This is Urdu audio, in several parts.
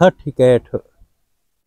60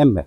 ML।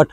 8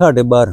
12:30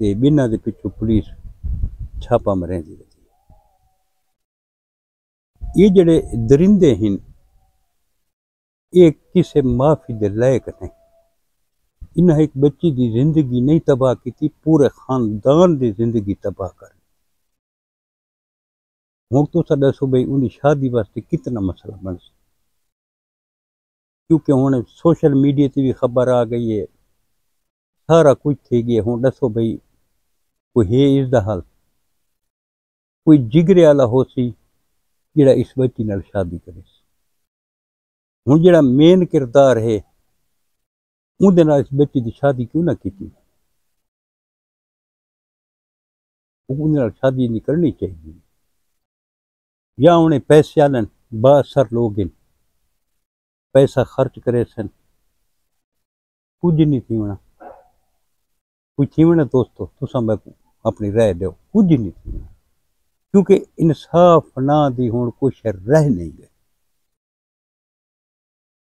تے بنا دے پچھو پولیس چھاپا مریں دی رہتی ہے۔ یہ جڑے درندے ہیں یہ کسے معافی دے لائق نہیں، انہاں ایک بچی دی زندگی نہیں تباہ کی تھی، پورے خاندان دی زندگی تباہ کر ہوں تو سا دسو بھئی انہی شادی واسطے کتنا مسئلہ بن سکتا، کیونکہ ہوں سوشل میڈیا تے بھی خبر آ گئی ہے، سارا کچھ تھی گیا، ہوں دسو بھئی کوئی ہے اس دا حال، کوئی جگرے والا ہو سی جڑا اس بچی نال شادی کرے سی، ہوں جڑا مین کردار ہے اون دے نال اس بچی دی شادی کیوں نہ کیتی، اون دے نال شادی نہیں کرنی چاہیے، یا انہیں پیسے آلن باثر لوگ ہیں پیسہ خرچ کرے سن کچھ نہیں تھیونا، کچھ تھیونا دوستو تساں میں اپنی رائے دیو، کچھ نہیں تھیونا، کیونکہ انصاف نہ دی ہون کچھ رہ نہیں گئے،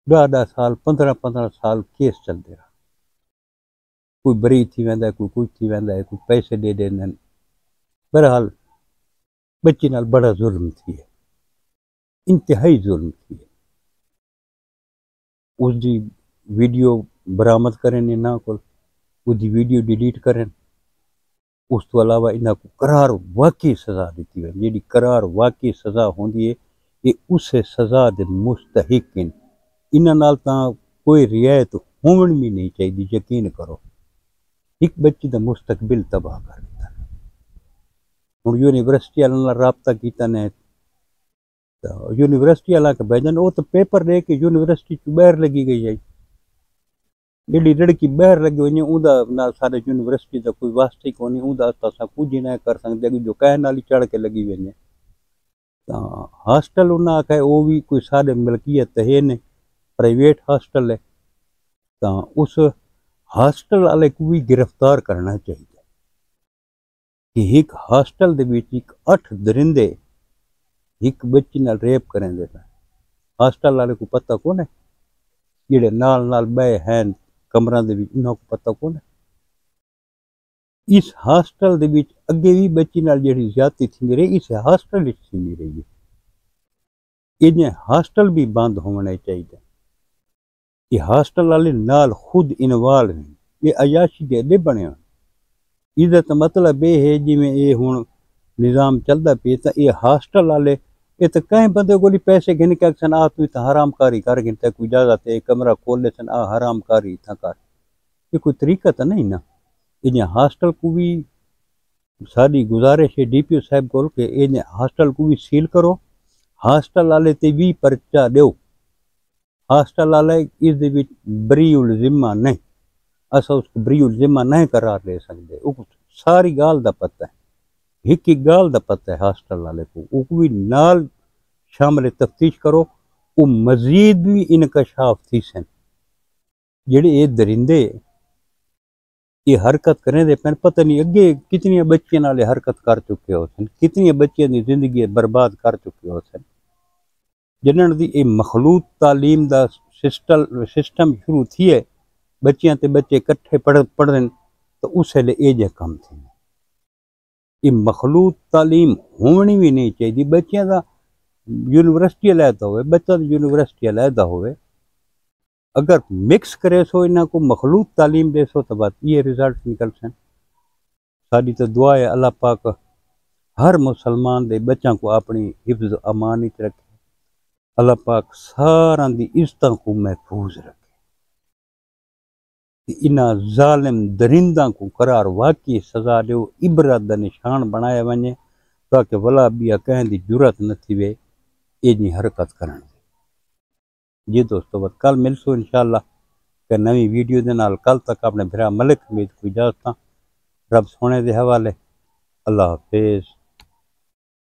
10 سال 15 سال کیس چلتے رہا، کوئی بری تھی ویندا ہے، کوئی کچھ تھی ویندا ہے، کوئی پیسے دے دیندن، بہرحال بچی نال بڑا ظلم تھی ہے، انتہائی ظلم تھی ہے، اس دی ویڈیو برآمد کریں انہاں کول، اس دی ویڈیو ڈیلیٹ کریں، اس تو علاوہ انہاں کو قرار واقعی سزا دیتی ہے، جیڑی قرار واقعی سزا ہوندی ہے یہ اسے سزا دے مستحق ہیں، انہاں نال تاں کوئی رعایت ہون بھی نہیں چاہیے، یقین کرو ایک بچی دا مستقبل تباہ کر دیتا ہے۔ ہوں یونیورسٹی والوں نال رابطہ کیتا نے یونیورسٹی والا کے بھیجن وہ تو پیپر دے کے یونیورسٹی چ باہر لگی گئی ہے، جیڑی لڑکی باہر لگی ہوئی اوندا نال سارے یونیورسٹی دا کوئی واسطہ ہی کونی، اوندا اساں کچھ نہیں کر سکدے، جو کہن والی چڑھ کے لگی ہوئی تا ہاسٹل انہاں آکھا وہ بھی کوئی سارے ملکیت ہے نے پرائیویٹ ہاسٹل ہے، تا اس ہاسٹل والے کو بھی گرفتار کرنا چاہیے کہ ایک ہاسٹل دے وچ 8 درندے ایک بچی نال ریپ کریں دے پے، ہاسٹل والے کو پتہ کون ہے، جڑے نال بے ہیں کمرہ دے وچ انہاں کو پتہ کون ہے، اس ہاسٹل دے وچ اگے بھی بچی نال جڑی زیادتی تھی رہی اس ہاسٹل وچ تھی رہی ہے، یہ ہاسٹل بھی بند ہونے چاہیے، یہ ہاسٹل والے نال خود انوالو ہیں، یہ عیاشی دے اڈے بنے ہوئے، اس دا مطلب یہ ہے جی میں یہ ہوں نظام چلتا پی تا یہ ہاسٹل والے یہ تو کہیں بندے کو پیسے گن کے سن آ تو حرام کاری کر گن تے کوئی اجازت ہے کمرہ کھول لے سن آ حرام کاری تھا کر، یہ کوئی طریقہ تو نہیں نا، یہ ہاسٹل کو بھی ساری گزارش ہے ڈی پی او صاحب کو کہ یہ ہاسٹل کو بھی سیل کرو، ہاسٹل والے تے بھی پرچہ دیو، ہاسٹل والے اس دے وچ بری الذمہ نہیں، اسا اس کو بری الذمہ نہیں قرار دے سکتے، ساری گال دا پتہ ہے، ایک گال دا پتہ ہے ہاسٹل والے کو، وہ بھی نال شامل تفتیش کرو، وہ مزید بھی انکشاف تھی سن، جڑے یہ درندے یہ حرکت کریں دے پین پتہ نہیں اگے کتنی بچیاں نال حرکت کر چکے ہو سن، کتنی بچیاں دی زندگی برباد کر چکے ہو سن، جنہاں دی یہ مخلوط تعلیم دا سسٹم شروع تھی ہے، بچیاں تے بچے کٹھے پڑھن تو اس لئے یہ جے کم تھی، یہ مخلوط تعلیم ہونی بھی نہیں چاہیے، بچیاں دا یونیورسٹی علیحدہ ہوئے، بچہ دا یونیورسٹی علیحدہ ہوئے، اگر مکس کرے سو انہاں کو مخلوط تعلیم دے سو تو بات یہ رزلٹ نکل سن، ساری تو دعا ہے اللہ پاک ہر مسلمان دے بچوں کو اپنی حفظ امانت رکھے، اللہ پاک سارا دی عزتوں کو محفوظ رکھے، انہاں ظالم درنداں کو قرار واقعی سزا دیو، عبرت دا نشان بنایا ونجے تاکہ ولا بیا کہیں دی جرات نہ تھی وے یہ حرکت کرن دی۔ جی دوستو بات کل ملسو انشاءاللہ کہ نوی ویڈیو دے نال، کل تک اپنے بھرا ملک امید کو اجازت رب سونے دے حوالے، اللہ حافظ۔